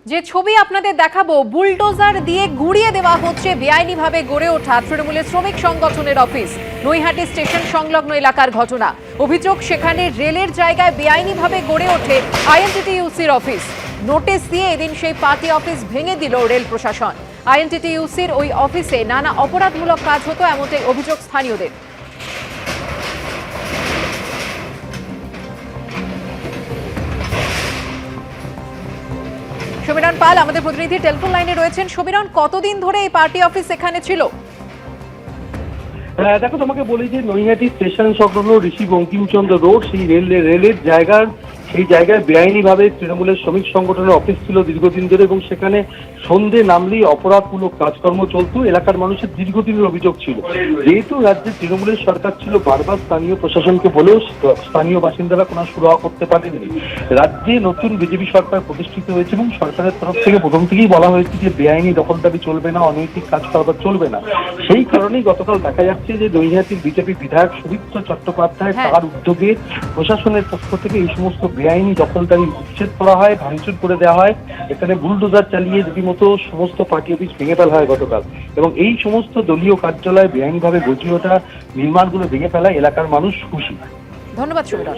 যে ছবি আপনাদের দেখাবো, বুলডোজার দিয়ে গুড়িয়ে দেওয়া হচ্ছে বেআইনিভাবে গড়ে ওঠা তৃণমূলের শ্রমিক সংগঠনের অফিস। নৈহাটি স্টেশন সংলগ্ন এলাকার ঘটনা। অভিযোগ, সেখানে রেলের জায়গায় বেআইনিভাবে গড়ে ওঠে আইএনটিটিইউসির অফিস। নোটিশ দিয়ে এদিন সেই পার্টি অফিস ভেঙে দিল রেল প্রশাসন। আইএনটিটিইউসির ওই অফিসে নানা অপরাধমূলক কাজ হতো, এমনটাই অভিযোগ স্থানীয়দের। সমীরণ পাল আমাদের প্রতিনিধি টেলিফোন লাইনে রয়েছেন। সমীরণ, কতদিন ধরে এই পার্টি অফিস এখানে ছিল? দেখো, তোমাকে বলি যে নৈহাটি স্টেশন সংলগ্ন ঋষি বঙ্কিমচন্দ্র রোড, সেই রেলের সেই জায়গায় বেআইনিভাবে তৃণমূলের শ্রমিক সংগঠনের অফিস ছিল দীর্ঘদিন ধরে, এবং সেখানে সন্ধে নামলেই অপরাধমূলক কাজকর্ম চলত। এলাকার মানুষের দীর্ঘদিনের অভিযোগ ছিল, যেহেতু রাজ্যে তৃণমূলের সরকার ছিল, বারবার স্থানীয় প্রশাসনকে বলেও স্থানীয় বাসিন্দারা কোনো সুরাহা করতে পারেননি। রাজ্যে নতুন বিজেপি সরকার প্রতিষ্ঠিত হয়েছে এবং সরকারের তরফ থেকে প্রথম থেকেই বলা হয়েছে যে বেআইনি দখলদারি চলবে না, অনৈতিক কাজ করা চলবে না। সেই কারণেই গতকাল দেখা যাচ্ছে যে নৈহাটির বিজেপি বিধায়ক সুদীপ্ত চট্টোপাধ্যায় তার উদ্যোগে প্রশাসনের পক্ষ থেকে এই সমস্ত বেআইনি দখলদারি উচ্ছেদ করা হয়, ভাঙচুর করে দেওয়া হয়। এখানে বুলডোজার চালিয়ে রীতিমতো সমস্ত পার্টি অফিস ভেঙে ফেলা হয় গতকাল, এবং এই সমস্ত দলীয় কার্যালয় বেআইনিভাবে গজিয়ে ওঠা নির্মাণগুলো ভেঙে ফেলায় এলাকার মানুষ খুশি। ধন্যবাদ সমীরণ।